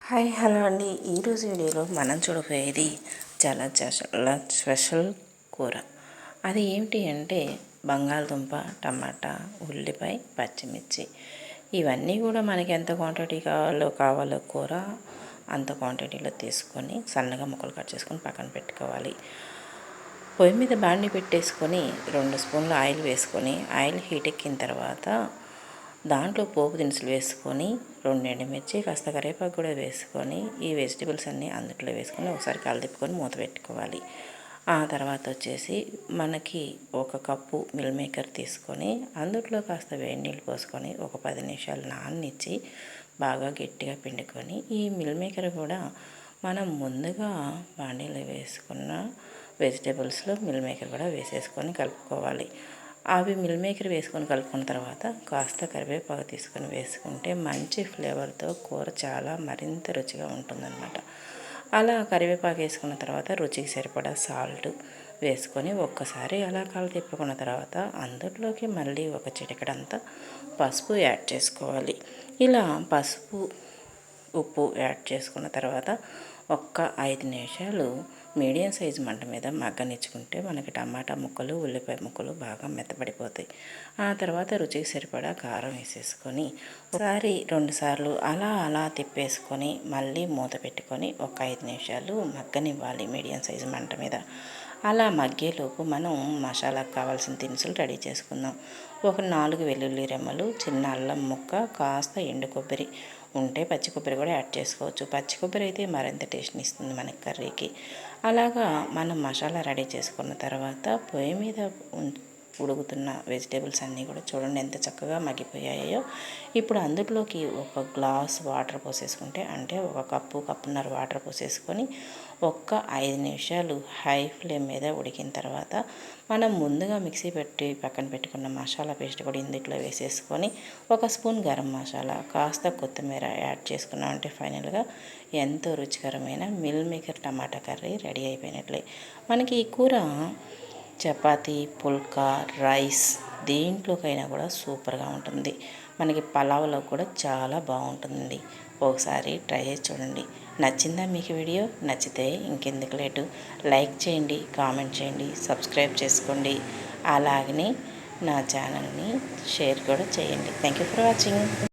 Hi hello అండి. ఈరోజు వీడియోలో మనం చూడబోయేది చాలా స్పెషల్ కూర. అది ఏమిటి అంటే బంగాళదుంప, టమాటా, ఉల్లిపాయ, పచ్చిమిర్చి ఇవన్నీ కూడా మనకి ఎంత క్వాంటిటీ కావాలో కూర అంత క్వాంటిటీలో తీసుకొని సన్నగా ముక్కలు కట్ చేసుకొని పక్కన పెట్టుకోవాలి. పొయ్యి మీద బాండి పెట్టేసుకొని 2 స్పూన్ల ఆయిల్ వేసుకొని ఆయిల్ హీట్ ఎక్కిన తర్వాత దాంట్లో పోపు దినుసులు వేసుకొని 2 ఎండుమిర్చి కాస్త కరివేపాకు కూడా వేసుకొని ఈ వెజిటబుల్స్ అన్నీ అందులో వేసుకొని ఒకసారి కలదిప్పుకొని మూత పెట్టుకోవాలి. ఆ తర్వాత వచ్చేసి మనకి 1 కప్పు మిల్ మేకర్ తీసుకొని అందులో కాస్త వేడి నీళ్ళు పోసుకొని ఒక 10 నిమిషాలు నాననిచ్చి బాగా గట్టిగా పిండుకొని ఈ మిల్ మేకర్ కూడా మనం ముందుగా బాండీలో వేసుకున్న వెజిటేబుల్స్లో మిల్ మేకర్ కూడా వేసేసుకొని కలుపుకోవాలి. అవి మిల్ మేకర్ వేసుకొని కలుపుకున్న తర్వాత కాస్త కరివేపాకు తీసుకొని వేసుకుంటే మంచి ఫ్లేవర్తో కూర చాలా మరింత రుచిగా ఉంటుందన్నమాట. అలా కరివేపాకు వేసుకున్న తర్వాత రుచికి సరిపడా సాల్ట్ వేసుకొని ఒక్కసారి అలా కలు తిప్పుకున్న తర్వాత అందులోకి మళ్ళీ ఒక చిటికెడంతా పసుపు యాడ్ చేసుకోవాలి. ఇలా పసుపు ఉప్పు యాడ్ చేసుకున్న తర్వాత ఒక్క 5 నిమిషాలు మీడియం సైజు మంట మీద మగ్గనిచ్చుకుంటే మనకి టమాటా ముక్కలు, ఉల్లిపాయ ముక్కలు బాగా మెత్తపడిపోతాయి. ఆ తర్వాత రుచికి సరిపడా కారం వేసేసుకొని ఒకసారి 2 సార్లు అలా తిప్పేసుకొని మళ్ళీ మూత పెట్టుకొని ఒక 5 నిమిషాలు మగ్గనివ్వాలి మీడియం సైజు మంట మీద. అలా మగ్గేలోపు మనం మసాలాకు కావాల్సిన దినుసులు రెడీ చేసుకుందాం. ఒక 4 వెల్లుల్లి రెమ్మలు, చిన్న అల్లం ముక్క, కాస్త ఎండు కొబ్బరి ఉంటే పచ్చి కొబ్బరి కూడా యాడ్ చేసుకోవచ్చు. పచ్చి కొబ్బరి అయితే మరింత టేస్ట్ని ఇస్తుంది మనకి కర్రీకి. అలాగా మనం మసాలా రెడీ చేసుకున్న తర్వాత పొయ్యి మీద ఉడుకుతున్న వెజిటేబుల్స్ అన్నీ కూడా చూడండి ఎంత చక్కగా మగ్గిపోయాయో. ఇప్పుడు అందులోకి 1 గ్లాస్ వాటర్ పోసేసుకుంటే అంటే 1 కప్పున్నర వాటర్ పోసేసుకొని ఒక్క 5 నిమిషాలు హై ఫ్లేమ్ మీద ఉడికిన తర్వాత మనం ముందుగా మిక్సీ పెట్టి పక్కన పెట్టుకున్న మసాలా పేస్ట్ కూడా ఇందులో వేసేసుకొని 1 స్పూన్ గరం మసాలా, కాస్త కొత్తిమీర యాడ్ చేసుకున్నామంటే ఫైనల్గా ఎంతో రుచికరమైన మిల్ మేకర్ టమాటా కర్రీ రెడీ అయిపోయినట్లే. మనకి ఈ కూర చపాతీ, పుల్కా, రైస్ దేంట్లోకైనా కూడా సూపర్గా ఉంటుంది. మనకి పలావ్లో కూడా చాలా బాగుంటుంది. ఒకసారి ట్రై చేసి చూడండి. నచ్చిందా మీకు వీడియో? నచ్చితే ఇంకెందుకు లేటు లైక్ చేయండి, కామెంట్ చేయండి, సబ్స్క్రైబ్ చేసుకోండి. అలాగనే నా ఛానల్ని షేర్ కూడా చేయండి. Thank you for watching.